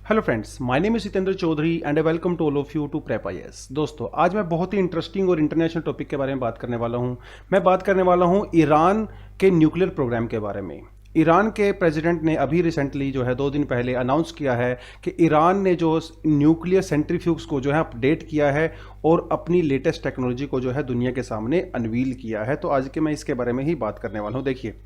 Hello friends, my name is Jitendra Chaudhary and I welcome to all of you to prep IAS. दोस्तों, आज मैं बहुत ही इंटरेस्टिंग और इंटरनेशनल टॉपिक के बारे में बात करने वाला हूं। मैं बात करने वाला हूं ईरान के न्यूक्लियर प्रोग्राम के बारे में। ईरान के प्रेसिडेंट ने अभी रिसेंटली जो है 2 दिन पहले अनाउंस किया है कि ईरान ने जो न्यूक्लियर सेंट्रीफ्यूग्स को जो है अपडेट किया है और अपनी लेटेस्ट टेक्नोलॉजी को जो है दुनिया के सामने अनवील किया है। तो आज के मैं इसके बारे में ही बात करने वाला हूँ। देखिए,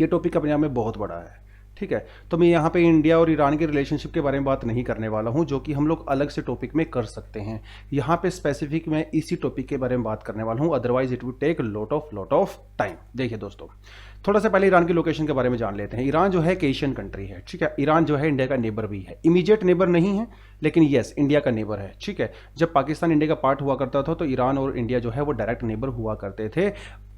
ये टॉपिक अपने आप में बहुत बड़ा है, ठीक है। तो मैं यहाँ पे इंडिया और ईरान के रिलेशनशिप के बारे में बात नहीं करने वाला हूँ, जो कि हम लोग अलग से टॉपिक में कर सकते हैं। यहाँ पे स्पेसिफिक मैं इसी टॉपिक के बारे में बात करने वाला हूँ, otherwise it would take lot of time. देखिए दोस्तों, थोड़ा सा पहले ईरान की लोकेशन के बारे में जान लेते हैं। ईरान जो है एक एशियन कंट्री है, ठीक है। ईरान जो है इंडिया का नेबर भी है, इमीडिएट नेबर नहीं है लेकिन यस इंडिया का नेबर है, ठीक है। जब पाकिस्तान इंडिया का पार्ट हुआ करता था तो ईरान और इंडिया जो है वो डायरेक्ट नेबर हुआ करते थे।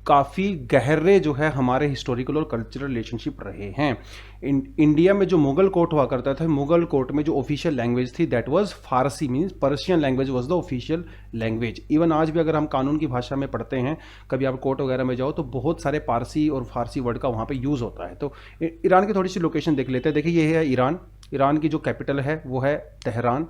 काफ़ी गहरे जो है हमारे हिस्टोरिकल और कल्चरल रिलेशनशिप रहे हैं। इंडिया में जो मुगल कोर्ट हुआ करता था, मुगल कोर्ट में जो ऑफिशियल लैंग्वेज थी that was Farsi, means Persian language was the official language. Even आज भी अगर हम कानून की भाषा में पढ़ते हैं, कभी आप कोर्ट वगैरह में जाओ तो बहुत सारे पारसी और फारसी वर्ड का वहाँ पे यूज़ होता है। तो ईरान की थोड़ी सी लोकेशन देख लेते हैं। देखिए, ये है ईरान। ईरान की जो कैपिटल है वो है तेहरान।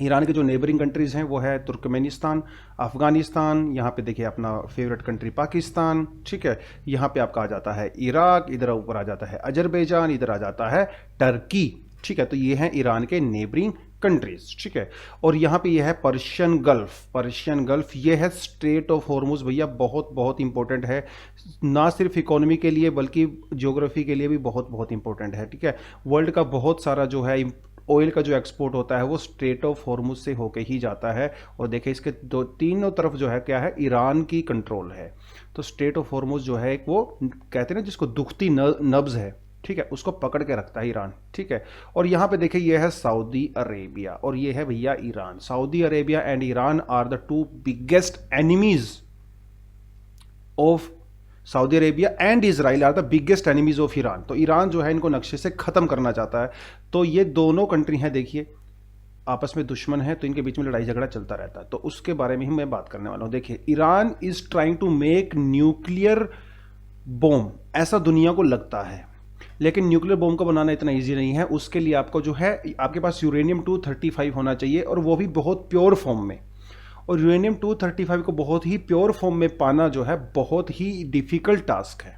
ईरान के जो नेबरिंग कंट्रीज़ हैं वो है तुर्कमेनिस्तान, अफगानिस्तान, यहाँ पे देखिए अपना फेवरेट कंट्री पाकिस्तान, ठीक है। यहाँ पे आपका आ जाता है इराक, इधर ऊपर आ जाता है अजरबैजान, इधर आ जाता है टर्की, ठीक है। तो ये हैं ईरान के नेबरिंग कंट्रीज, ठीक है। और यहाँ पे ये है पर्शियन गल्फ। पर्शियन गल्फ ये है स्ट्रेट ऑफ हॉर्मुज। भैया बहुत बहुत इंपॉर्टेंट है, ना सिर्फ इकोनॉमी के लिए बल्कि ज्योग्राफी के लिए भी बहुत बहुत इंपॉर्टेंट है, ठीक है। वर्ल्ड का बहुत सारा जो है ऑयल का जो एक्सपोर्ट होता है वो स्ट्रेट ऑफ हॉर्मुज से होके ही जाता है। और देखिए, इसके तीनों तरफ जो है क्या है, ईरान की कंट्रोल है। तो स्ट्रेट ऑफ हॉर्मुज जो है एक वो कहते हैं ना जिसको दुखती नब्ज है, ठीक है, उसको पकड़ के रखता है ईरान, ठीक है। और यहाँ पे देखिए, ये है सऊदी अरेबिया और ये है भैया Iran. Saudi Arabia and Iran are the two biggest enemies of Saudi Arabia and Israel are the biggest enemies of Iran. तो ईरान जो है इनको नक्शे से खत्म करना चाहता है। तो ये दोनों कंट्री हैं, देखिए आपस में दुश्मन है, तो इनके बीच में लड़ाई झगड़ा चलता रहता है। तो उसके बारे में ही मैं बात करने वाला हूं। देखिए, Iran is trying to make nuclear bomb, ऐसा दुनिया को लगता है। लेकिन न्यूक्लियर बॉम्ब को बनाना इतना इजी नहीं है। उसके लिए आपको जो है आपके पास यूरेनियम 235 होना चाहिए, और वो भी बहुत प्योर फॉर्म में। और यूरेनियम 235 को बहुत ही प्योर फॉर्म में पाना जो है बहुत ही डिफिकल्ट टास्क है।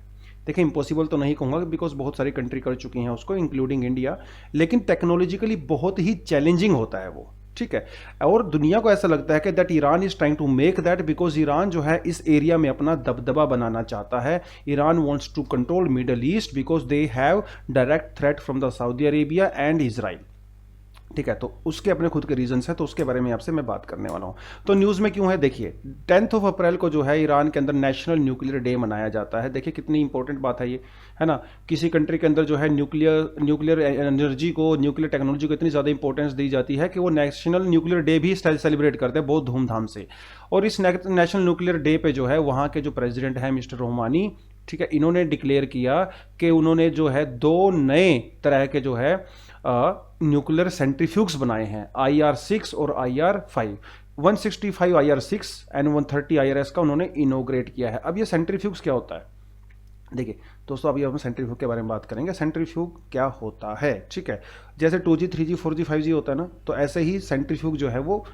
देखिए, इम्पॉसिबल तो नहीं कहूँगा बिकॉज बहुत सारी कंट्री कर चुकी हैं उसको, इंक्लूडिंग इंडिया, लेकिन टेक्नोलॉजिकली बहुत ही चैलेंजिंग होता है वो, ठीक है। और दुनिया को ऐसा लगता है कि that Iran is trying to make that, because Iran जो है इस एरिया में अपना दबदबा बनाना चाहता है। Iran wants to control middle east because they have direct threat from the Saudi Arabia and Israel, ठीक है। तो उसके अपने खुद के रीजंस हैं, तो उसके बारे में आपसे मैं बात करने वाला हूं। तो न्यूज़ में क्यों है, देखिए 10 अप्रैल को जो है ईरान के अंदर नेशनल न्यूक्लियर डे मनाया जाता है। देखिए कितनी इंपॉर्टेंट बात है ये, है ना। किसी कंट्री के अंदर जो है न्यूक्लियर एनर्जी को, न्यूक्लियर टेक्नोलॉजी को इतनी ज़्यादा इंपॉर्टेंस दी जाती है कि वो नेशनल न्यूक्लियर डे भी सेलिब्रेट करते हैं बहुत धूमधाम से। और इस नेशनल न्यूक्लियर डे पे जो है वहाँ के जो प्रेसिडेंट हैं मिस्टर रोमानी, ठीक है, इन्होंने डिक्लेयर किया कि उन्होंने जो है 2 नए तरह के जो है न्यूक्लियर सेंट्रीफ्यूग्स बनाए हैं, IR-6 और IR-5। 165 IR-6 एंड 130 IR-S का उन्होंने इनोग्रेट किया है। अब ये सेंट्रीफ्यूग्स क्या होता है, देखिए दोस्तों, अभी हम सेंट्रीफ्यूग के बारे में बात करेंगे। सेंट्रीफ्यूग क्या होता है, ठीक है। जैसे 2G 3G 4G 5G होता है ना, तो ऐसे ही सेंट्रीफ्यूग जो है वो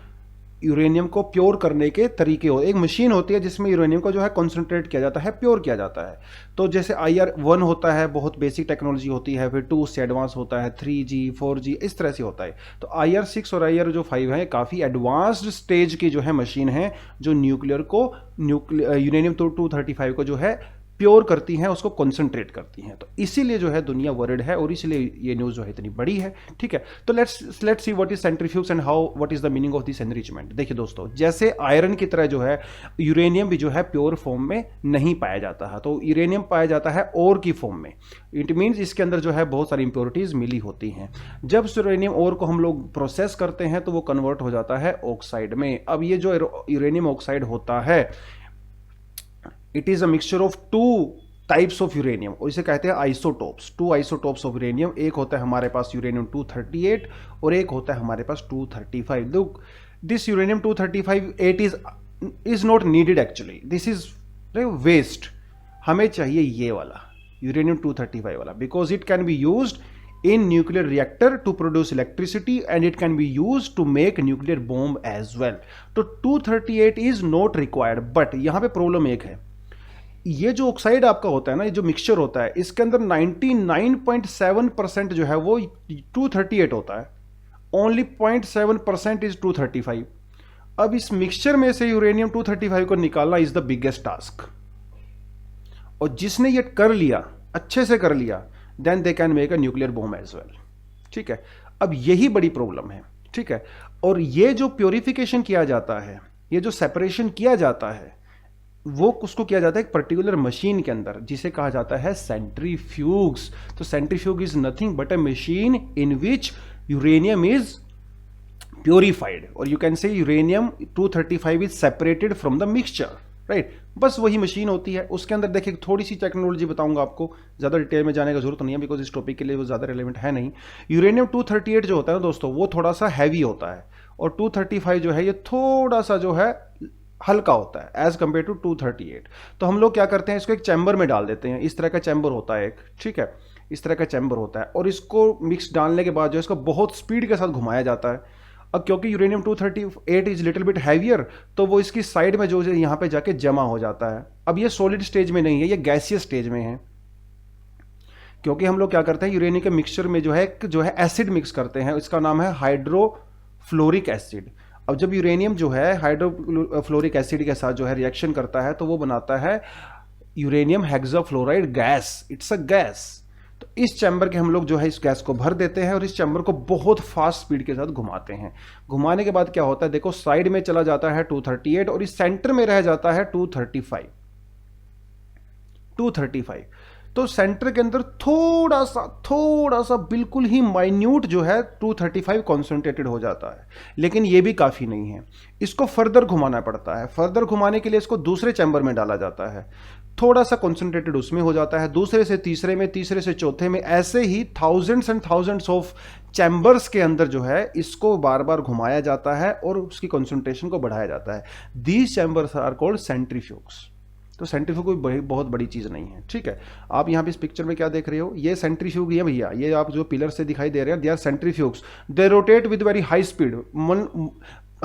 यूरेनियम को प्योर करने के तरीके हो। एक मशीन होती है जिसमें यूरेनियम को जो है कॉन्सेंट्रेट किया जाता है, प्योर किया जाता है। तो जैसे IR-1 होता है, बहुत बेसिक टेक्नोलॉजी होती है, फिर 2 उससे एडवांस होता है, 3G 4G इस तरह से होता है। तो IR-6 और IR-5 है काफ़ी एडवांस्ड स्टेज की जो है मशीन है, जो न्यूक्लियर को यूरेनियम 235 को जो है प्योर करती हैं, उसको कॉन्सेंट्रेट करती हैं। तो इसीलिए जो है दुनिया वरिड है और इसीलिए ये न्यूज़ जो है इतनी बड़ी है, ठीक है। तो let's see what is centrifuges and how what is the meaning of this enrichment. देखिए दोस्तों, जैसे आयरन की तरह जो है यूरेनियम भी जो है प्योर फॉर्म में नहीं पाया जाता है, तो यूरेनियम पाया जाता है ओर की फॉर्म में। इट मीन्स इसके अंदर जो है बहुत सारी इंप्योरिटीज मिली होती हैं। जब यूरेनियम ओर को हम लोग प्रोसेस करते हैं तो वो कन्वर्ट हो जाता है ऑक्साइड में। अब ये जो यूरेनियम ऑक्साइड होता है, it is a mixture of 2 types of uranium, और इसे कहते हैं आइसोटोप्स। 2 आइसोटोप्स ऑफ यूरेनियम, एक होता है हमारे पास यूरेनियम 238 और एक होता है हमारे पास 235। Look, this uranium 235 is not needed actually, this is waste. हमें चाहिए ये वाला यूरेनियम 235 वाला, because it can be used in nuclear reactor to produce electricity and it can be used to make nuclear bomb as well. तो 238 is not required, but यहां पे problem एक है, ये जो ऑक्साइड आपका होता है ना, ये जो मिक्सचर होता है, इसके अंदर 99.7% जो है वो 238 होता है, ओनली 0.7% इज 235. अब इस मिक्सचर में से यूरेनियम 235 को निकालना इज द बिगेस्ट टास्क, और जिसने ये कर लिया, अच्छे से कर लिया, then they can make a nuclear bomb as well. ठीक है, अब यही बड़ी प्रॉब्लम है. ठीक है, और ये जो प्योरिफिकेशन किया जाता है, ये जो सेपरेशन किया जाता है, वो उसको किया जाता है एक पर्टिकुलर मशीन के अंदर जिसे कहा जाता है सेंट्रीफ्यूग्स. तो centrifuge is nothing but a machine in which uranium is purified, और you can say uranium 235 is separated from the mixture, right. बस वही मशीन होती है. उसके अंदर देखिए थोड़ी सी टेक्नोलॉजी बताऊंगा आपको, ज़्यादा डिटेल में जाने का जरूरत नहीं है बिकॉज इस टॉपिक के लिए वो ज़्यादा रिलेवेंट है नहीं. यूरेनियम 238 जो होता है ना दोस्तों, वो थोड़ा सा हैवी होता है, और 235 जो है ये थोड़ा सा जो है हल्का होता है एज कंपेयर टू 238. तो हम लोग क्या करते हैं, इसको एक चैम्बर में डाल देते हैं. इस तरह का चैम्बर होता है एक, ठीक है, इस तरह का चैम्बर होता है, और इसको मिक्स डालने के बाद जो है इसको बहुत स्पीड के साथ घुमाया जाता है. अब क्योंकि uranium 238 is little bit heavier, तो वो इसकी साइड में जो है यहाँ पे जाके जमा हो जाता है. अब ये सॉलिड स्टेज में नहीं है, ये गैसियस स्टेज में है, क्योंकि हम लोग क्या करते हैं यूरेनियम के मिक्सचर में जो है एसिड मिक्स करते हैं. इसका नाम है हाइड्रोफ्लोरिक एसिड. अब जब यूरेनियम जो है हाइड्रोफ्लोरिक एसिड के साथ जो है रिएक्शन करता है, तो वो बनाता है uranium hexafluoride gas. It's a gas. तो इस चैम्बर के हम लोग जो है इस गैस को भर देते हैं और इस चैम्बर को बहुत फास्ट स्पीड के साथ घुमाते हैं. घुमाने के बाद क्या होता है, देखो साइड में चला जाता है 238 और इस सेंटर में रह जाता है 235. तो सेंटर के अंदर थोड़ा सा बिल्कुल ही माइन्यूट जो है 235 कॉन्सेंट्रेटेड हो जाता है. लेकिन ये भी काफी नहीं है, इसको फर्दर घुमाना पड़ता है. फर्दर घुमाने के लिए इसको दूसरे चैम्बर में डाला जाता है, थोड़ा सा कॉन्सेंट्रेटेड उसमें हो जाता है, दूसरे से तीसरे में, तीसरे से चौथे में, ऐसे ही thousands and thousands of chambers के अंदर जो है इसको बार बार घुमाया जाता है और उसकी कॉन्सेंट्रेशन को बढ़ाया जाता है. These chambers are called centrifuges. तो सेंट्रीफ्यूग कोई बहुत बड़ी चीज नहीं है. ठीक है, आप यहाँ पे इस पिक्चर में क्या देख रहे हो, ये सेंट्रीफ्यूग ही है भैया. ये आप जो पिलर से दिखाई दे रहे हैं, they are centrifuges. They rotate with very high speed,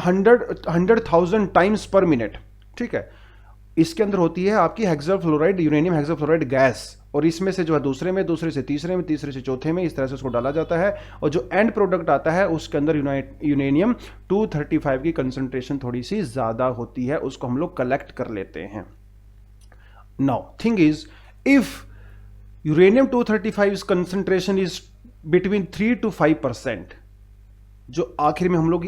100,000 times per minute. ठीक है, इसके अंदर होती है आपकी हेक्साफ्लोराइड, यूरेनियम हेक्साफ्लोराइड गैस, और इसमें से जो है दूसरे में, दूसरे से तीसरे में, तीसरे से चौथे में, इस तरह से उसको डाला जाता है, और जो एंड प्रोडक्ट आता है उसके अंदर यूरेनियम 235 की कंसंट्रेशन थोड़ी सी ज्यादा होती है, उसको हम लोग कलेक्ट कर लेते हैं. Now, thing is, if uranium 235's concentration is between 3 to 5%, जो आखिर में हम लोग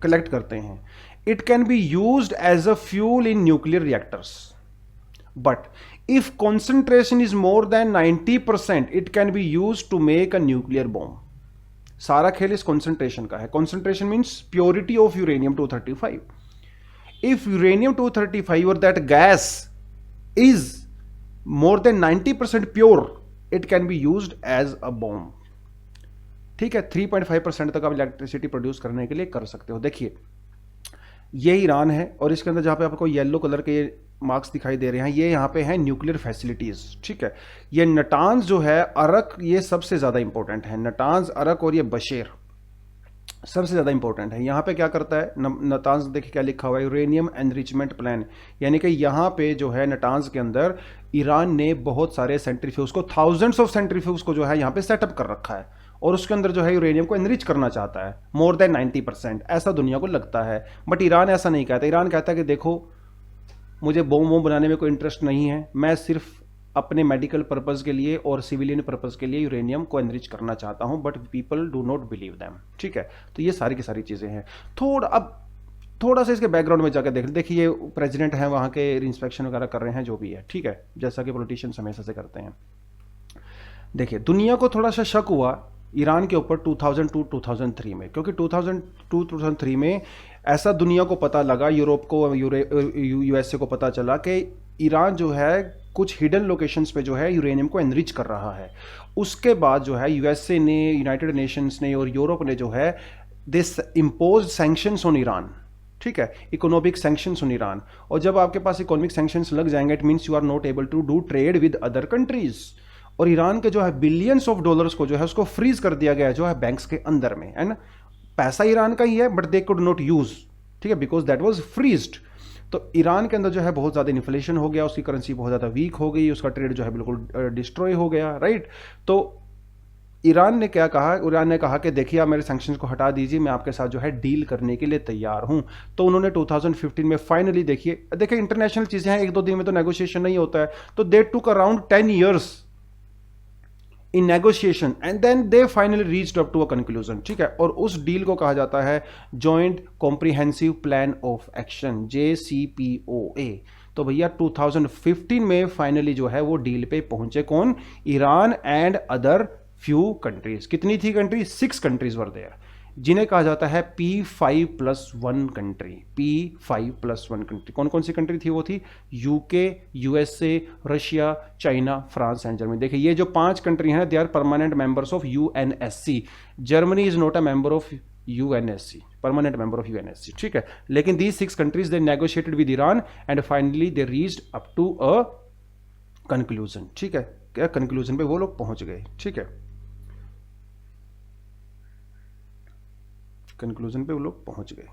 कलेक्ट करते हैं, it can be used as a fuel in nuclear reactors. But if concentration is more than 90%, it can be used to make a nuclear bomb. सारा खेल इस concentration का है. Concentration means purity of uranium 235. If uranium 235 or that gas is more than 90% pure, it can be used as a bomb. ठीक है, 3.5% तक आप electricity produce करने के लिए कर सकते हो. देखिए ये ईरान है, और इसके अंदर जहां पे आपको येलो कलर के मार्क्स दिखाई दे रहे हैं, ये यहाँ पे है न्यूक्लियर फैसिलिटीज. ठीक है, ये नटांज जो है, अरक, ये सबसे ज्यादा इंपॉर्टेंट है. नटांज, अरक और ये बशेर सबसे ज्यादा इंपॉर्टेंट है. यहाँ पे क्या करता है नटांज, देखिए क्या लिखा हुआ है, यूरेनियम एनरिचमेंट प्लान. यानी कि यहाँ पे जो है नटांज के अंदर ईरान ने बहुत सारे सेंट्रीफ्यूज को, थाउजेंड्स ऑफ सेंट्रीफ्यूज को जो है यहाँ पे सेटअप कर रखा है, और उसके अंदर जो है यूरेनियम को एनरिच करना चाहता है मोर देन 90%. ऐसा दुनिया को लगता है, बट ईरान ऐसा नहीं कहता. ईरान कहता है कि देखो मुझे बम बनाने में कोई इंटरेस्ट नहीं है, मैं सिर्फ अपने मेडिकल पर्पस के लिए और सिविलियन पर्पस के लिए यूरेनियम को एनरिच करना चाहता हूं, but people do not believe them. ठीक है, तो ये सारी की सारी चीजें हैं. थोड़ा सा इसके बैकग्राउंड में जाकर देखिए प्रेसिडेंट हैं वहां के, इंस्पेक्शन वगैरह कर रहे हैं, जो भी है. ठीक है, जैसा कि पॉलिटिशियंस हमेशा से करते हैं. देखिए दुनिया को थोड़ा सा शक हुआ ईरान के ऊपर 2002-2003 में, क्योंकि 2002-2003 में ऐसा दुनिया को पता लगा, यूरोप को, यूएसए को पता चला कि ईरान जो है कुछ हिडन लोकेशंस पे जो है यूरेनियम को एनरिच कर रहा है. उसके बाद जो है यूएसए ने, यूनाइटेड नेशंस ने और यूरोप ने जो है this impose sanctions on Iran. ठीक है, इकोनॉमिक सैंक्शंस ऑन ईरान. और जब आपके पास इकोनॉमिक सैंक्शंस लग जाएंगे, it means you are not able to do trade with other countries. और ईरान के जो है बिलियंस ऑफ डॉलर्स को जो है उसको फ्रीज कर दिया गया जो है बैंक्स के अंदर में, है ना। पैसा ईरान का ही है but they could not use, ठीक है, बिकॉज दैट वाज फ्रीज्ड। तो ईरान के अंदर जो है बहुत ज़्यादा इन्फ्लेशन हो गया, उसकी करेंसी बहुत ज़्यादा वीक हो गई, उसका ट्रेड जो है बिल्कुल डिस्ट्रॉय हो गया, राइट। तो ईरान ने क्या कहा, ईरान ने कहा कि देखिए आप मेरे सैंक्शंस को हटा दीजिए, मैं आपके साथ जो है डील करने के लिए तैयार हूं। तो उन्होंने 2015 में फाइनली देखिए इंटरनेशनल चीज़ें हैं, एक दो दिन में तो नेगोशिएशन नहीं होता है, तो they took around 10 years in negotiation and then they finally reached up to a conclusion, ठीक है। और उस डील को कहा जाता है joint comprehensive plan of action, JCPOA। तो भैया 2015 में फाइनली जो है वो डील पे पहुंचे कौन, Iran and other few countries. कितनी थी कंट्री, 6 कंट्रीज वर देयर, जिन्हें कहा जाता है P5+1 कंट्री। P5+1 कंट्री कौन कौन सी कंट्री थी, वो थी UK, USA, Russia, China, France and Germany. देखिए ये जो 5 कंट्री हैं they are permanent members of UNSC। Germany is not a member of UNSC, permanent member of UNSC, ठीक है। लेकिन these 6 countries they negotiated with Iran and finally they reached up to a conclusion, ठीक है। क्या conclusion पे वो लोग पहुंच गए, ठीक है, कंक्लूजन पे वो लोग पहुंच गए।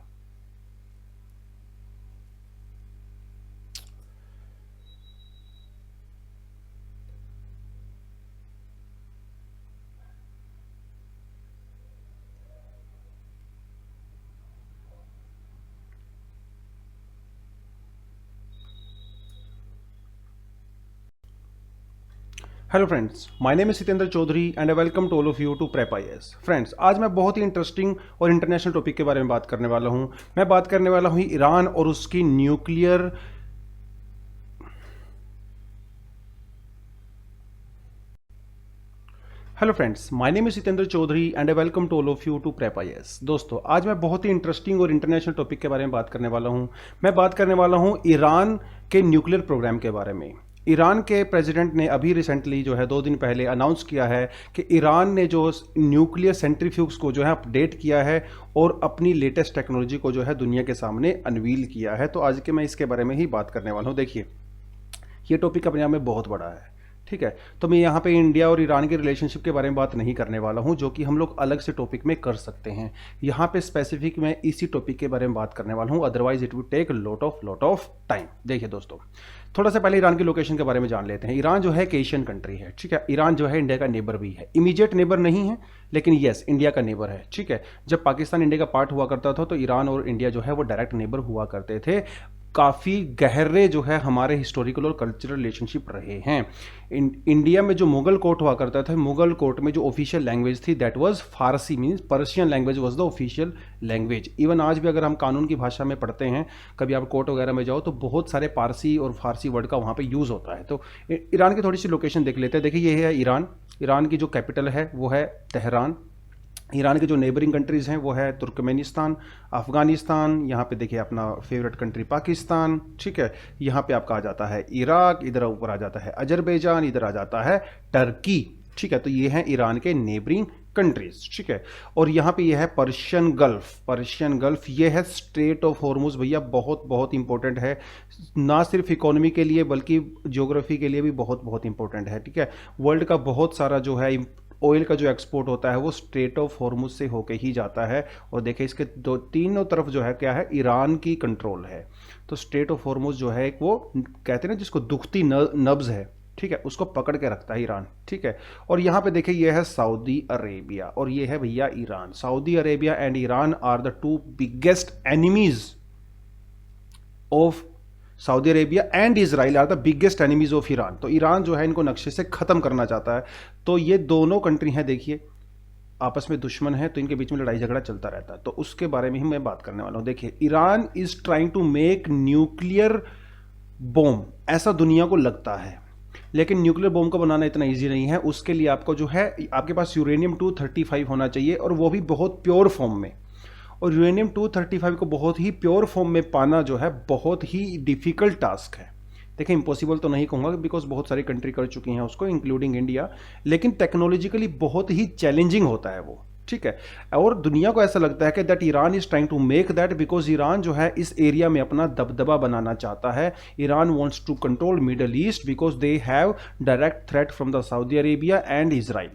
Hello friends, my name is Sitendra Chaudhary and I welcome to all of you to prep IAS. Friends, आज मैं बहुत ही इंटरेस्टिंग और इंटरनेशनल टॉपिक के बारे में बात करने वाला हूं। मैं बात करने वाला हूं ईरान और उसकी nuclear hello friends, my name is Sitendra Chaudhary and I welcome to all of you to prep IAS. दोस्तों, आज मैं बहुत ही इंटरेस्टिंग और इंटरनेशनल टॉपिक के बारे में बात करने वाला हूं। मैं बात करने वाला हूं ईरान के न्यूक्लियर प्रोग्राम के बारे में। ईरान के प्रेसिडेंट ने अभी रिसेंटली जो है 2 दिन पहले अनाउंस किया है कि ईरान ने जो न्यूक्लियर सेंट्रीफ्यूग्स को जो है अपडेट किया है और अपनी लेटेस्ट टेक्नोलॉजी को जो है दुनिया के सामने अनवील किया है। तो आज के मैं इसके बारे में ही बात करने वाला हूँ। देखिए, ये टॉपिक अपने आप में बहुत बड़ा है, ठीक है। तो मैं यहाँ पे इंडिया और ईरान के रिलेशनशिप के बारे में बात नहीं करने वाला हूँ, जो कि हम लोग अलग से टॉपिक में कर सकते हैं। यहाँ पे स्पेसिफिक मैं इसी टॉपिक के बारे में बात करने वाला हूँ, otherwise it would take lot of time. देखिए दोस्तों, थोड़ा सा पहले ईरान की लोकेशन के बारे में जान लेते हैं। ईरान जो है एक एशियन कंट्री है, ठीक है। ईरान जो है इंडिया का नेबर भी है, इमीडिएट नेबर नहीं है लेकिन यस इंडिया का नेबर है, ठीक है। जब पाकिस्तान इंडिया का पार्ट हुआ करता था तो ईरान और इंडिया जो है वो डायरेक्ट नेबर हुआ करते थे। काफ़ी गहरे जो है हमारे हिस्टोरिकल और कल्चरल रिलेशनशिप रहे हैं। इंडिया में जो मुगल कोर्ट हुआ करता था, मुगल कोर्ट में जो ऑफिशियल लैंग्वेज थी that was Farsi, means Persian language was the official language. Even आज भी अगर हम कानून की भाषा में पढ़ते हैं, कभी आप कोर्ट वगैरह में जाओ तो बहुत सारे पारसी और फारसी वर्ड का वहाँ पे यूज़ होता है। तो ईरान की थोड़ी सी लोकेशन देख लेते हैं। देखिए ये है ईरान। ईरान की जो कैपिटल है वो है तेहरान। ईरान के जो नेबरिंग कंट्रीज़ हैं वो है तुर्कमेनिस्तान, अफगानिस्तान, यहाँ पे देखिए अपना फेवरेट कंट्री पाकिस्तान, ठीक है। यहाँ पे आपका आ जाता है इराक, इधर ऊपर आ जाता है अजरबैजान, इधर आ जाता है टर्की, ठीक है। तो ये हैं ईरान के नेबरिंग कंट्रीज, ठीक है। और यहाँ पे ये है पर्शियन गल्फ। पर्शियन गल्फ ये है स्ट्रेट ऑफ हॉर्मुज, भैया बहुत बहुत इंपॉर्टेंट है, ना सिर्फ इकोनॉमी के लिए बल्कि ज्योग्राफी के लिए भी बहुत बहुत इंपॉर्टेंट है, ठीक है। वर्ल्ड का बहुत सारा जो है ऑयल का जो एक्सपोर्ट होता है वो स्ट्रेट ऑफ हॉर्मुज से होके ही जाता है। और देखिए इसके तीनों तरफ जो है क्या है, ईरान की कंट्रोल है। तो स्ट्रेट ऑफ हॉर्मुज जो है एक वो कहते हैं ना जिसको दुखती नब्ज है, ठीक है, उसको पकड़ के रखता है ईरान, ठीक है। और यहाँ पे देखिए ये है सऊदी अरेबिया और ये है भैया Iran. Saudi Arabia and Iran are the 2 biggest enemies of Saudi Arabia and Israel are the biggest enemies of Iran. तो ईरान जो है इनको नक्शे से खत्म करना चाहता है। तो ये दोनों कंट्री हैं, देखिए आपस में दुश्मन है, तो इनके बीच में लड़ाई झगड़ा चलता रहता है। तो उसके बारे में ही मैं बात करने वाला हूं। देखिए, Iran is trying to make nuclear bomb, ऐसा दुनिया को लगता है, लेकिन न्यूक्लियर बॉम्ब को बनाना इतना इजी नहीं है। उसके लिए आपको जो है आपके पास यूरेनियम 235 होना चाहिए और वो भी बहुत प्योर फॉर्म में। और यूरेनियम 235 को बहुत ही प्योर फॉर्म में पाना जो है बहुत ही डिफिकल्ट टास्क है। देखिए इम्पॉसिबल तो नहीं कहूँगा बिकॉज बहुत सारी कंट्री कर चुकी हैं उसको इंक्लूडिंग इंडिया, लेकिन टेक्नोलॉजिकली बहुत ही चैलेंजिंग होता है वो, ठीक है। और दुनिया को ऐसा लगता है कि that Iran is trying to make that, because Iran जो है इस एरिया में अपना दबदबा बनाना चाहता है। Iran wants to control middle east because they have direct threat from the Saudi Arabia and Israel.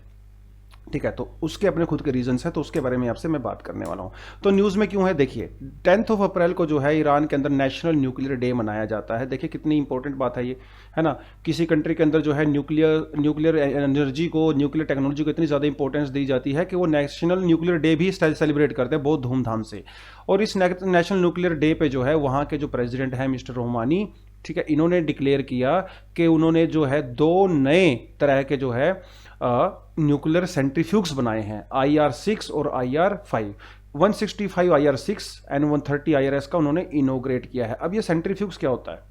ठीक है, तो उसके अपने खुद के रीजंस हैं, तो उसके बारे में आपसे मैं बात करने वाला हूं। तो न्यूज़ में क्यों है, देखिए 10 अप्रैल को जो है ईरान के अंदर नेशनल न्यूक्लियर डे मनाया जाता है। देखिए कितनी इंपॉर्टेंट बात है ये, है ना। किसी कंट्री के अंदर जो है न्यूक्लियर एनर्जी को, न्यूक्लियर टेक्नोलॉजी को इतनी ज़्यादा इंपॉर्टेंस दी जाती है कि वो नेशनल न्यूक्लियर डे भी सेलिब्रेट करते हैं बहुत धूमधाम से। और इस नेशनल न्यूक्लियर डे पे जो है वहाँ के जो प्रेसिडेंट हैं मिस्टर रोमानी, ठीक है, इन्होंने डिक्लेयर किया कि उन्होंने जो है 2 नए तरह के जो है न्यूक्लियर सेंट्रीफ्यूग्स बनाए हैं, IR-6 और IR-5। 165 IR-6 एंड 130 IR-S का उन्होंने इनोग्रेट किया है। अब ये सेंट्रीफ्यूग्स क्या होता है,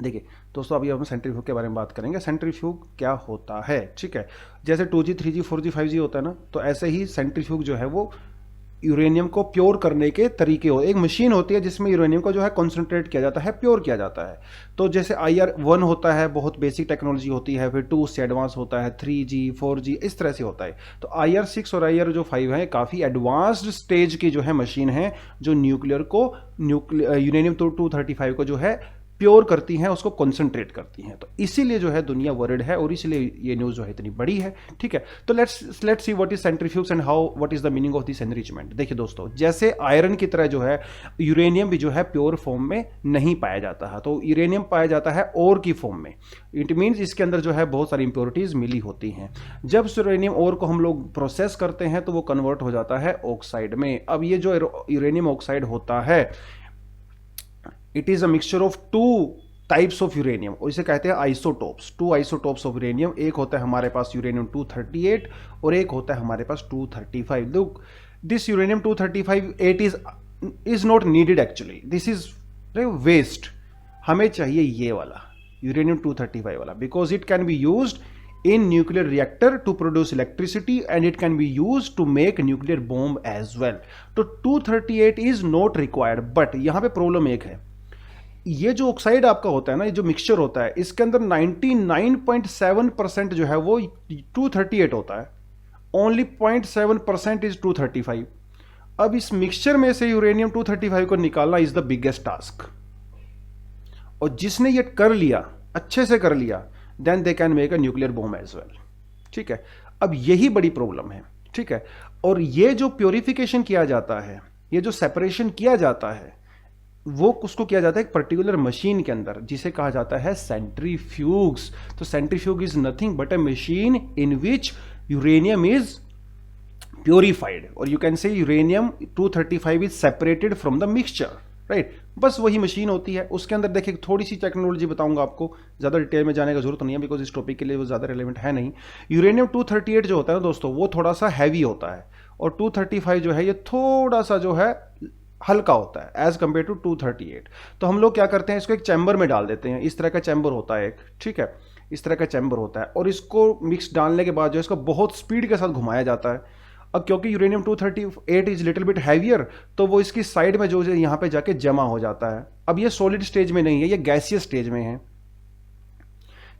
देखिए दोस्तों, अभी हम सेंट्रीफ्यूग के बारे में बात करेंगे। सेंट्रीफ्यूग क्या होता है, ठीक है, जैसे 2G 3G 4G 5G होता है ना, तो ऐसे ही सेंट्रीफ्यूग जो है वो यूरेनियम को प्योर करने के तरीके हो। एक मशीन होती है जिसमें यूरेनियम को जो है कॉन्सेंट्रेट किया जाता है, प्योर किया जाता है। तो जैसे IR-1 होता है, बहुत बेसिक टेक्नोलॉजी होती है, फिर 2 उससे एडवांस होता है, 3G 4G इस तरह से होता है। तो IR-6 और IR-5 है काफ़ी एडवांस्ड स्टेज की जो है मशीन है, जो न्यूक्लियर को यूरेनियम 235 को जो है प्योर करती हैं, उसको कंसंट्रेट करती हैं। तो इसीलिए जो है दुनिया वरिड है और इसीलिए ये न्यूज़ जो है इतनी बड़ी है, ठीक है। तो let's see what is centrifuges and how what is the meaning of this enrichment. देखिए दोस्तों, जैसे आयरन की तरह जो है यूरेनियम भी जो है प्योर फॉर्म में नहीं पाया जाता है, तो यूरेनियम पाया जाता है ओर की फॉर्म में। इट मीन्स इसके अंदर जो है बहुत सारी इंप्योरिटीज मिली होती हैं। जब यूरेनियम ओर को हम लोग प्रोसेस करते हैं तो वो कन्वर्ट हो जाता है ऑक्साइड में। अब ये जो यूरेनियम ऑक्साइड होता है, it is a mixture of 2 types of uranium, और इसे कहते हैं आइसोटोप्स। 2 आइसोटोप्स ऑफ यूरेनियम, एक होता है हमारे पास यूरेनियम 238 और एक होता है हमारे पास 235। Look, this uranium 235 is not needed actually, this is waste. हमें चाहिए ये वाला यूरेनियम 235 वाला, because it can be used in nuclear reactor to produce electricity and it can be used to make nuclear bomb as well. तो 238 is not required, but यहां पे problem एक है, ये जो ऑक्साइड आपका होता है ना, ये जो मिक्सचर होता है, इसके अंदर 99.7% जो है वो 238 होता है, ओनली 0.7% इज 235। अब इस मिक्सचर में से यूरेनियम 235 को निकालना इज द बिगेस्ट टास्क, और जिसने ये कर लिया, अच्छे से कर लिया, then they can make a nuclear bomb as well, ठीक है। अब यही बड़ी प्रॉब्लम है, ठीक है। और ये जो प्योरिफिकेशन किया जाता है, ये जो सेपरेशन किया जाता है, वो उसको किया जाता है एक पर्टिकुलर मशीन के अंदर, जिसे कहा जाता है सेंट्रीफ्यूग्स। तो centrifuge is nothing but a machine in which uranium is purified, और you can say uranium 235 is separated from the mixture, right. बस वही मशीन होती है। उसके अंदर देखिए थोड़ी सी टेक्नोलॉजी बताऊंगा आपको, ज़्यादा डिटेल में जाने का जरूरत नहीं है, बिकॉज इस टॉपिक के लिए वो ज़्यादा रिलेवेंट है नहीं। यूरेनियम 238 जो होता है दोस्तों, वो थोड़ा सा हैवी होता है, और 235 जो है ये थोड़ा सा जो है हल्का होता है एज कंपेयर टू 238। तो हम लोग क्या करते हैं, इसको एक चैम्बर में डाल देते हैं। इस तरह का चैम्बर होता है एक, ठीक है, इस तरह का चैम्बर होता है, और इसको मिक्स डालने के बाद जो इसको बहुत स्पीड के साथ घुमाया जाता है। अब क्योंकि uranium 238 is little bit heavier, तो वो इसकी साइड में जो यहाँ पे जाके जमा हो जाता है। अब ये सॉलिड स्टेज में नहीं है, ये गैसियस स्टेज में है,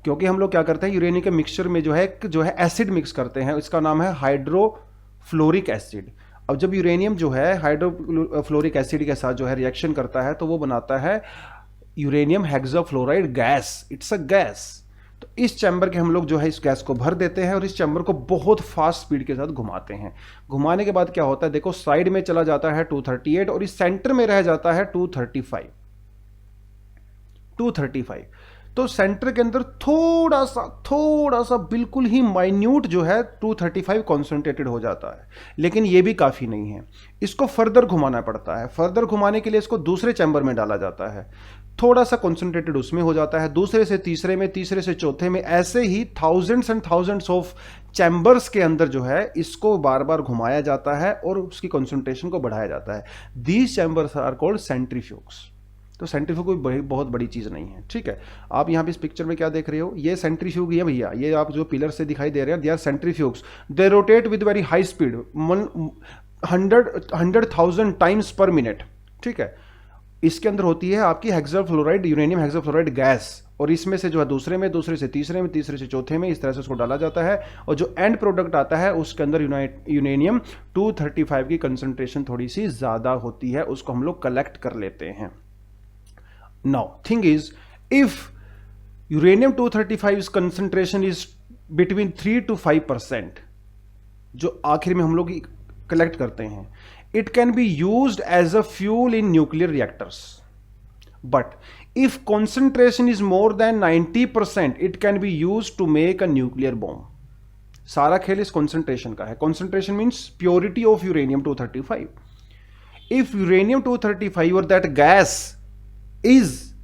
क्योंकि हम लोग क्या करते हैं, यूरेनियम के मिक्सचर में जो है एसिड मिक्स करते हैं, इसका नाम है हाइड्रोफ्लोरिक एसिड। अब जब यूरेनियम जो है हाइड्रोफ्लोरिक एसिड के साथ जो है रिएक्शन करता है, तो वो बनाता है uranium hexafluoride gas, it's a gas. तो इस चैम्बर के हम लोग जो है इस गैस को भर देते हैं, और इस चैम्बर को बहुत फास्ट स्पीड के साथ घुमाते हैं। घुमाने के बाद क्या होता है, देखो साइड में चला जाता है 238, और इस सेंटर में रह जाता है 235। तो सेंटर के अंदर थोड़ा सा बिल्कुल ही माइन्यूट जो है 235 कॉन्सेंट्रेटेड हो जाता है, लेकिन ये भी काफ़ी नहीं है, इसको फर्दर घुमाना पड़ता है। फर्दर घुमाने के लिए इसको दूसरे चैम्बर में डाला जाता है, थोड़ा सा कॉन्सेंट्रेटेड उसमें हो जाता है, दूसरे से तीसरे में, तीसरे से चौथे में, ऐसे ही thousands and thousands of chambers के अंदर जो है इसको बार बार घुमाया जाता है और उसकी कॉन्सेंट्रेशन को बढ़ाया जाता है। These chambers are called centrifuges. तो सेंट्रीफ्यूग कोई बहुत बड़ी चीज़ नहीं है, ठीक है। आप यहाँ पे इस पिक्चर में क्या देख रहे हो, ये सेंट्रीफ्यूग है भैया, ये आप जो पिलर से दिखाई दे रहे हैं, they are centrifuges. They rotate with very high speed, 100,000 times per minute, ठीक है। इसके अंदर होती है आपकी हेक्साफ्लोराइड, यूरेनियम हेक्साफ्लोराइड गैस, और इसमें से जो है दूसरे में, दूसरे से तीसरे में, तीसरे से चौथे में, इस तरह से उसको डाला जाता है और जो एंड प्रोडक्ट आता है उसके अंदर यूरेनियम 235 की कंसंट्रेशन थोड़ी सी ज़्यादा होती है, उसको हम लोग कलेक्ट कर लेते हैं। Now thing is, if uranium 235 concentration is between 3 to 5%, जो आखिर में हम लोग कलेक्ट करते हैं, it can be used as a fuel in nuclear reactors. But if concentration is more than 90%, it can be used to make a nuclear bomb. सारा खेल इस concentration का है। concentration means purity of uranium 235. If uranium 235 or that gas is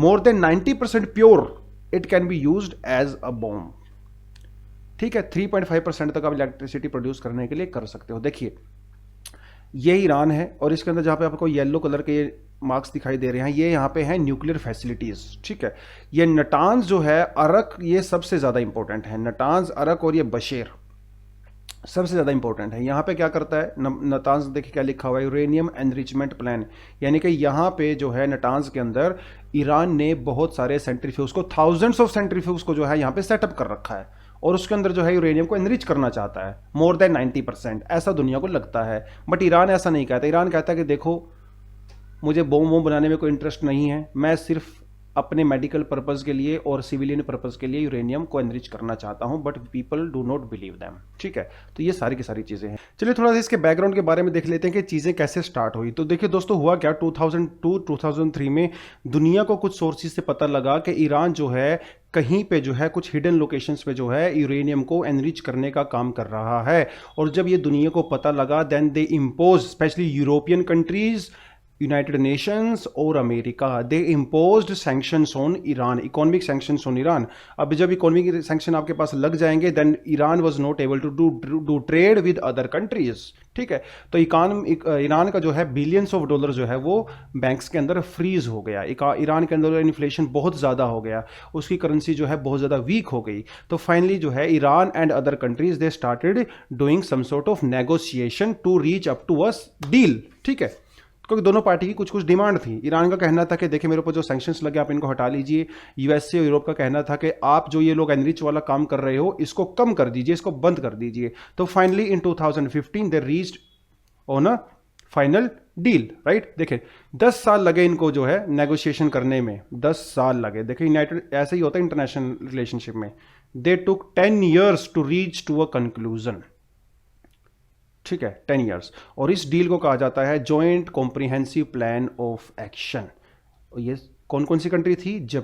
more than 90% pure, it can be used as a bomb. ठीक है, 3.5% तक आप electricity produce करने के लिए कर सकते हो। देखिए ये ईरान है और इसके अंदर जहां पे आपको येलो कलर के मार्क्स दिखाई दे रहे हैं, ये यहाँ पे हैं न्यूक्लियर फैसिलिटीज। ठीक है, ये नटांज जो है, अरक, ये सबसे ज़्यादा इंपॉर्टेंट है। नटांज, अरक और ये बशेर सबसे ज़्यादा इंपॉर्टेंट है। यहाँ पे क्या करता है नटांज, देखिए क्या लिखा हुआ है, यूरेनियम एनरिचमेंट प्लान, यानी कि यहाँ पे जो है नटांज के अंदर ईरान ने बहुत सारे सेंट्रीफ्यूज को, थाउजेंड्स ऑफ सेंट्रीफ्यूज को जो है यहाँ पे सेटअप कर रखा है और उसके अंदर जो है यूरेनियम को एनरिच करना चाहता है मोर देन 90%, ऐसा दुनिया को लगता है। बट ईरान ऐसा नहीं कहता। ईरान कहता है कि देखो मुझे बम बनाने में कोई इंटरेस्ट नहीं है, मैं सिर्फ अपने मेडिकल पर्पज़ के लिए और सिविलियन पर्पज़ के लिए यूरेनियम को एनरिच करना चाहता हूं, but people do not believe them. ठीक है, तो ये सारी की सारी चीज़ें हैं। चलिए थोड़ा सा इसके बैकग्राउंड के बारे में देख लेते हैं कि चीज़ें कैसे स्टार्ट हुई। तो देखिए दोस्तों, हुआ क्या, 2002-2003 में दुनिया को कुछ सोर्सेज से पता लगा कि ईरान जो है कहीं पे जो है कुछ हिडन लोकेशंस पे जो है यूरेनियम को एनरिच करने का काम कर रहा है। और जब ये दुनिया को पता लगा, then they impose, specially European countries, United Nations और America, they imposed sanctions on Iran, economic sanctions on Iran. अब जब इकोनॉमिक सैंक्शन आपके पास लग जाएंगे, then Iran was not able to do trade with other countries. ठीक है, तो ईरान का जो है बिलियंस ऑफ डॉलर जो है वो बैंक्स के अंदर फ्रीज हो गया। ईरान के अंदर इन्फ्लेशन बहुत ज़्यादा हो गया, उसकी करेंसी जो है बहुत ज़्यादा वीक हो गई। तो फाइनली जो है Iran and other countries they started doing some sort of negotiation to reach up to a deal. ठीक है, क्योंकि दोनों पार्टी की कुछ कुछ डिमांड थी। ईरान का कहना था कि देखिए मेरे ऊपर जो सैंक्शंस लगे आप इनको हटा लीजिए। यूएसए और यूरोप का कहना था कि आप जो ये लोग एनरिच वाला काम कर रहे हो इसको कम कर दीजिए, इसको बंद कर दीजिए। तो finally in 2015 they reached on a final deal, right. देखिए 10 साल लगे इनको जो है नेगोशिएशन करने में, 10 साल लगे। देखिए यूनाइटेड, ऐसे ही होता है इंटरनेशनल रिलेशनशिप में, they took 10 years to reach to a conclusion. ठीक है, 10 years। और इस डील को कहा जाता है joint comprehensive plan of action. ये कौन कौन सी कंट्री थी, जब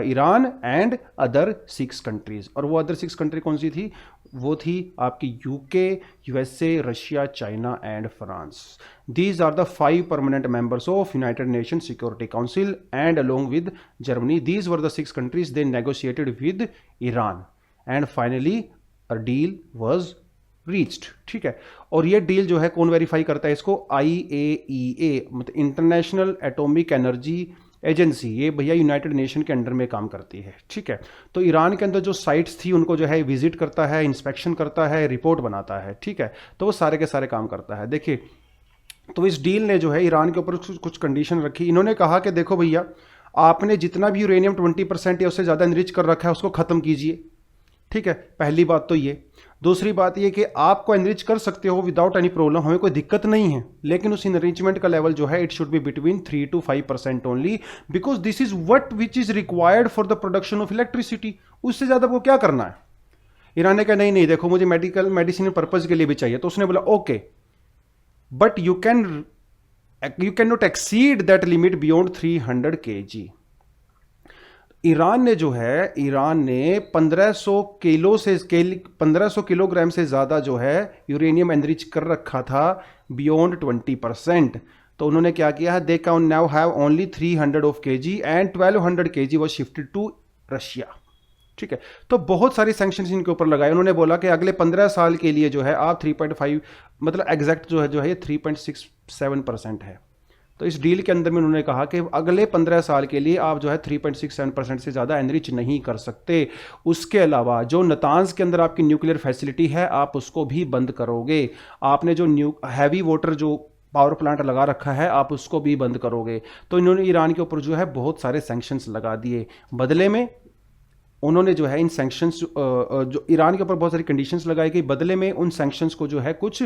ईरान एंड अदर 6 कंट्रीज। और वो अदर 6 कंट्री कौन सी थी, वो थी आपकी UK, USA, Russia, China and France. These are the 5 permanent members of United Nation Security Council and along with Germany, these were the 6 countries they negotiated with Iran and finally a deal was reached. ठीक है, और ये deal जो है कौन verify करता है इसको, IAEA, मतलब इंटरनेशनल एटॉमिक एनर्जी एजेंसी। ये भैया यूनाइटेड नेशन के अंडर में काम करती है। ठीक है, तो ईरान के अंदर जो साइट्स थी उनको जो है विजिट करता है, इंस्पेक्शन करता है, रिपोर्ट बनाता है। ठीक है, तो वो सारे के सारे काम करता है। देखिए तो इस डील ने जो है ईरान के ऊपर कुछ कंडीशन रखी। इन्होंने कहा कि देखो भैया, आपने जितना भी यूरेनियम 20% या उससे ज़्यादा एनरिच कर रखा है उसको ख़त्म कीजिए। ठीक है, पहली बात तो ये। दूसरी बात ये कि आपको एनरिच कर सकते हो विदाउट एनी प्रॉब्लम, हमें कोई दिक्कत नहीं है, लेकिन उस एनरिचमेंट का लेवल जो है it should be between 3 to 5% only, because this is what which is required for the production of electricity. उससे ज्यादा वो क्या करना है। ईरान ने कहा नहीं नहीं, देखो मुझे मेडिसिन पर्पज के लिए भी चाहिए। तो उसने बोला okay, but you can not exceed that limit beyond 300 kg। Iran ने जो है, ईरान ने 1500 किलोग्राम से ज़्यादा जो है यूरेनियम एनरिच कर रखा था बियॉन्ड 20%। तो उन्होंने क्या किया है, they can now have only 300 kg and 1200 kg was shifted to Russia. ठीक है, तो बहुत सारी सैंक्शंस इनके ऊपर लगाए। उन्होंने बोला कि अगले 15 साल के लिए जो है आप 3.5, मतलब एग्जैक्ट जो है ये 3.67% है। तो इस डील के अंदर में उन्होंने कहा कि अगले 15 साल के लिए आप जो है 3.67% से ज़्यादा एनरिच नहीं कर सकते। उसके अलावा जो नतांज के अंदर आपकी न्यूक्लियर फैसिलिटी है आप उसको भी बंद करोगे। आपने जो हैवी वाटर जो पावर प्लांट लगा रखा है, आप उसको भी बंद करोगे। तो इन्होंने ईरान के ऊपर जो है बहुत सारे सैंक्शंस लगा दिए। बदले में उन्होंने जो है इन सैंक्शंस, जो ईरान के ऊपर बहुत सारी कंडीशंस लगाई गई, बदले में उन सैंक्शंस को जो है कुछ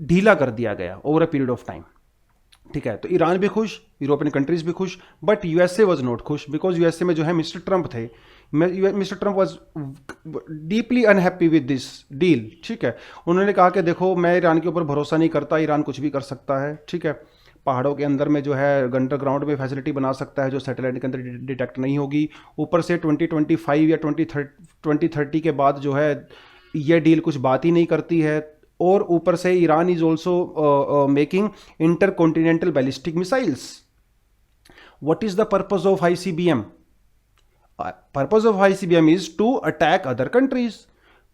ढीला कर दिया गया over a period of time. ठीक है, तो ईरान भी खुश, यूरोपियन कंट्रीज भी खुश, बट यूएसए वाज नॉट खुश, बिकॉज यूएसए में जो है मिस्टर ट्रंप थे। Mister Trump was deeply unhappy with this deal. ठीक है, उन्होंने कहा कि देखो, मैं ईरान के ऊपर भरोसा नहीं करता, ईरान कुछ भी कर सकता है। ठीक है, पहाड़ों के अंदर में जो है अंडरग्राउंड में फैसिलिटी बना सकता है जो सैटेलाइट के अंदर डिटेक्ट नहीं होगी। ऊपर से 2025 या 2030 के बाद जो है ये डील कुछ बात ही नहीं करती है। और ऊपर से Iran is also making intercontinental ballistic missiles. What is the purpose of ICBM? Purpose of ICBM is to attack other countries.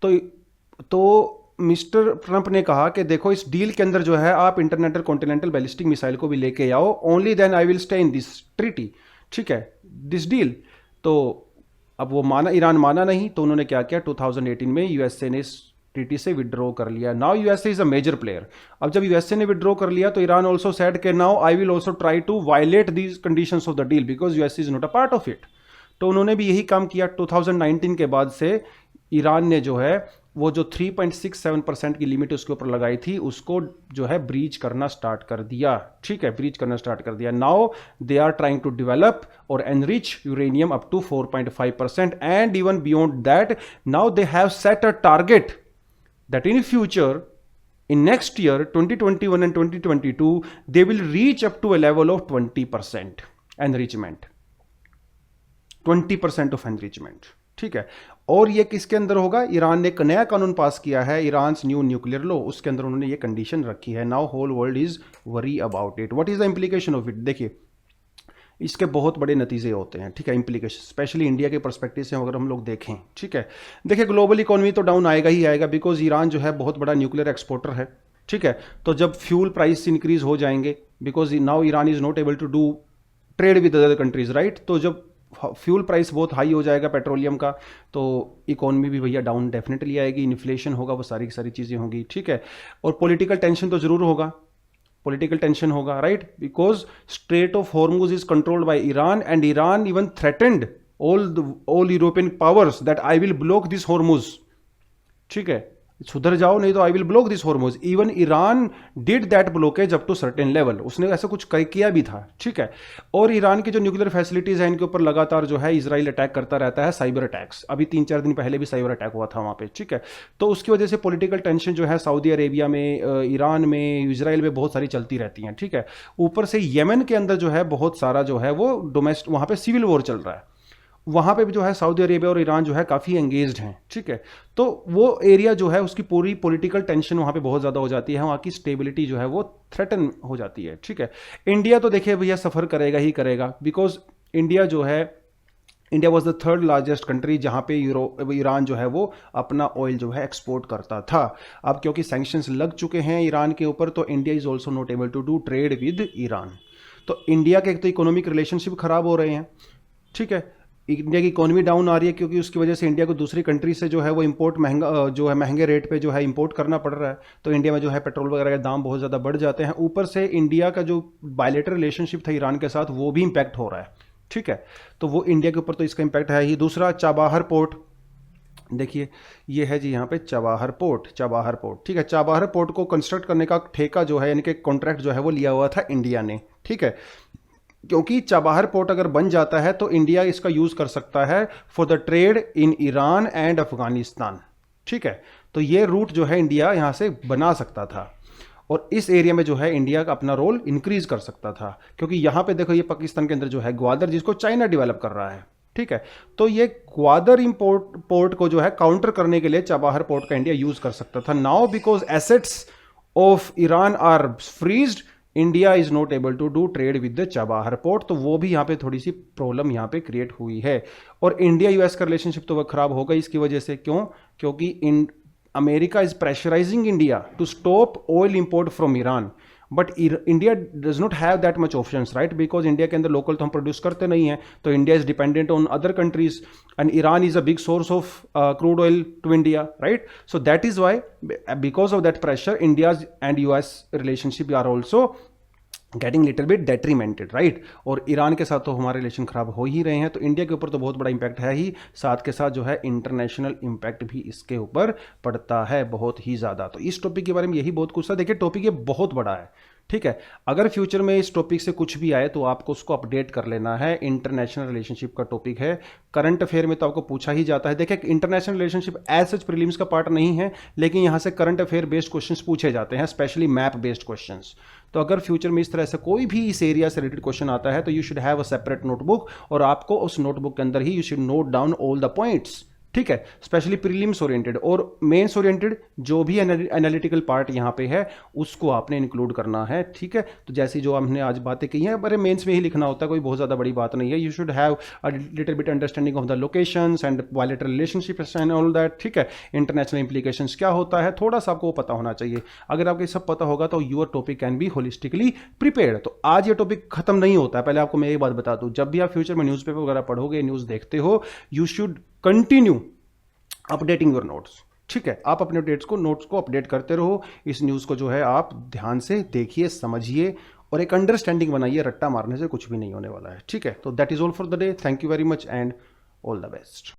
तो मिस्टर ट्रंप ने कहा कि देखो, इस डील के अंदर जो है आप इंटरनेशनल कॉन्टिनेंटल बैलिस्टिक मिसाइल को भी लेके आओ, only then I will stay in this treaty. ठीक है, दिस डील। तो अब वो माना, ईरान माना नहीं, तो उन्होंने क्या किया, 2018 में यूएसए ने इस ट्रीटी से विड्रॉ कर लिया। Now USA is a major player. अब जब यूएसए ने विड्रॉ कर लिया तो ईरान ऑल्सो सेड के now I will also try to violate these conditions of the deal because USA is not a part of it. तो उन्होंने भी यही काम किया। 2019 के बाद से ईरान ने जो है वो जो 3.67% की लिमिट उसके ऊपर लगाई थी, उसको जो है ब्रीच करना स्टार्ट कर दिया। ठीक है, ब्रीच करना स्टार्ट कर दिया। Now they are trying to develop और enrich uranium up to 4.5% and even beyond that. Now they have set a target that in future, in next year 2021 and 2022, they will reach up to a level of 20% enrichment, 20% of enrichment। ठीक है, और ये किसके अंदर होगा? Iran ने एक नया कानून पास किया है, ईरान न्यू न्यूक्लियर लॉ, उसके अंदर उन्होंने ये कंडीशन रखी है। Now whole world is worry about it. What is the implication of it? देखिए, इसके बहुत बड़े नतीजे होते हैं। ठीक है, इंप्लीकेशन स्पेशली इंडिया के परस्पेक्टिव से अगर हम लोग देखें। ठीक है, देखिए, ग्लोबल इकोनॉमी तो डाउन आएगा ही आएगा, बिकॉज ईरान जो है बहुत बड़ा न्यूक्लियर एक्सपोर्टर है। ठीक है, तो जब फ्यूल प्राइस इंक्रीज हो जाएंगे, because now Iran is not able to do trade with other countries, right. तो जब फ्यूल प्राइस बहुत हाई हो जाएगा पेट्रोलियम का, तो इकोनॉमी भी भैया डाउन डेफिनेटली आएगी, इन्फ्लेशन होगा, वो सारी की सारी चीज़ें होंगी। ठीक है, और पॉलिटिकल टेंशन तो जरूर होगा, पॉलिटिकल टेंशन होगा, right, because strait of Hormuz is controlled by Iran and Iran even threatened all European powers that I will block this Hormuz. ठीक है, सुधर जाओ नहीं तो I will block this Hormuz. Even Iran did that blockage up to certain level, उसने ऐसा कुछ किया भी था। ठीक है, और ईरान की जो न्यूक्लियर फैसिलिटीज है इनके ऊपर लगातार जो है इजराइल अटैक करता रहता है, साइबर अटैक्स। अभी 3-4 दिन पहले भी साइबर अटैक हुआ था वहां पे। ठीक है, तो उसकी वजह से पॉलिटिकल टेंशन जो है सऊदी अरेबिया में, ईरान में, इजराइल में बहुत सारी चलती रहती हैं। ठीक है, ऊपर से येमन के अंदर जो है बहुत सारा जो है वो डोमेस्टिक, वहां पे सिविल वॉर चल रहा है, वहां पे भी जो है सऊदी अरेबिया और ईरान जो है काफ़ी एंगेज्ड हैं। ठीक है, तो वो एरिया जो है उसकी पूरी पॉलिटिकल टेंशन वहां पे बहुत ज़्यादा हो जाती है, वहां की स्टेबिलिटी जो है वो थ्रेटन हो जाती है। ठीक है, इंडिया तो देखिए भैया सफ़र करेगा ही करेगा, बिकॉज इंडिया जो है, India was the third largest country जहां पे ईरान जो है वो अपना ऑयल जो है एक्सपोर्ट करता था। अब क्योंकि सैंक्शंस लग चुके हैं ईरान के ऊपर, तो India is also not able to do trade with Iran. तो इंडिया के एक तो इकोनॉमिक रिलेशनशिप खराब हो रहे हैं। ठीक है, इंडिया की इकोनॉमी डाउन आ रही है क्योंकि उसकी वजह से इंडिया को दूसरी कंट्री से जो है वो इंपोर्ट महंगा, जो है महंगे रेट पे जो है इंपोर्ट करना पड़ रहा है। तो इंडिया में जो है पेट्रोल वगैरह के दाम बहुत ज़्यादा बढ़ जाते हैं। ऊपर से इंडिया का जो बायलेटरल रिलेशनशिप था ईरान के साथ, वो भी इंपैक्ट हो रहा है। ठीक है, तो वो इंडिया के ऊपर तो इसका इंपैक्ट है ही। दूसरा, चाबाहर पोर्ट, देखिए ये है जी यहाँ पे चाबाहर पोर्ट, चाबाहर पोर्ट। ठीक है, चाबाहर पोर्ट को कंस्ट्रक्ट करने का ठेका जो है, यानी कि कॉन्ट्रैक्ट जो है वो लिया हुआ था इंडिया ने। ठीक है, क्योंकि चाबाहर पोर्ट अगर बन जाता है तो इंडिया इसका यूज कर सकता है for the trade in Iran and Afghanistan. ठीक है, तो ये रूट जो है इंडिया यहां से बना सकता था और इस एरिया में जो है इंडिया का अपना रोल इंक्रीज कर सकता था, क्योंकि यहां पे देखो ये पाकिस्तान के अंदर जो है ग्वादर, जिसको चाइना डेवलप कर रहा है। ठीक है, तो ये ग्वादर पोर्ट को जो है काउंटर करने के लिए चाबाहर पोर्ट का इंडिया यूज कर सकता था। Now because assets of Iran are freezed, India is not able to do trade with the Chabahar port. तो वो भी यहाँ पे थोड़ी सी प्रॉब्लम यहाँ पे क्रिएट हुई है। और इंडिया यूएस का रिलेशनशिप तो वह खराब होगा इसकी वजह से। क्यों? क्योंकि America is pressurising India to stop oil import from Iran, but India does not have that much options, right, because India के अंदर लोकल तो हम प्रोड्यूस करते नहीं हैं। तो India is dependent on other countries and Iran is a big source of crude oil to India, right. So that is why, because of that pressure, India and US relationship are also getting little bit detrimented, right. और Iran के साथ तो हमारे relation खराब हो ही रहे हैं, तो इंडिया के ऊपर तो बहुत बड़ा इंपैक्ट है ही, साथ के साथ जो है इंटरनेशनल इंपैक्ट भी इसके ऊपर पड़ता है बहुत ही ज़्यादा। तो इस टॉपिक के बारे में यही बहुत कुछ था। देखिए टॉपिक ये बहुत बड़ा है, ठीक है। अगर फ्यूचर में इस टॉपिक से कुछ भी आए तो आपको उसको अपडेट कर लेना है। इंटरनेशनल रिलेशनशिप का टॉपिक है, करंट अफेयर में तो आपको पूछा ही जाता है। देखिए international relationship as such prelims का पार्ट नहीं है, लेकिन यहां से करंट अफेयर बेस्ड क्वेश्चंस पूछे जाते हैं, स्पेशली मैप बेस्ड क्वेश्चंस। तो अगर फ्यूचर में इस तरह से कोई भी इस एरिया से रिलेटेड क्वेश्चन आता है तो you should have a separate notebook, और आपको उस नोटबुक के अंदर ही you should note down all the points, ठीक है। स्पेशली प्रीलिम्स ओरिएंटेड और मेंस ओरिएंटेड जो भी एनालिटिकल पार्ट यहाँ पे है उसको आपने इंक्लूड करना है, ठीक है। तो जैसी जो हमने आज बातें की हैं, अरे मेंस में ही लिखना होता है, कोई बहुत ज़्यादा बड़ी बात नहीं है। You should have a little bit understanding of the locations and bilateral relationships and all that, ठीक है। इंटरनेशनल इंप्लीकेशंस क्या होता है, थोड़ा सा आपको पता होना चाहिए। अगर आपको सब पता होगा तो your topic can be holistically prepared. तो आज ये टॉपिक खत्म नहीं होता है। पहले आपको मैं एक बात बता दूं, जब भी आप फ्यूचर में न्यूज़पेपर वगैरह पढ़ोगे, न्यूज़ देखते हो, you should continue updating your notes, ठीक है। आप अपने अपडेट्स को, नोट्स को अपडेट करते रहो। इस न्यूज़ को जो है आप ध्यान से देखिए, समझिए और एक अंडरस्टैंडिंग बनाइए। रट्टा मारने से कुछ भी नहीं होने वाला है, ठीक है। तो that is all for the day. Thank you very much and all the best.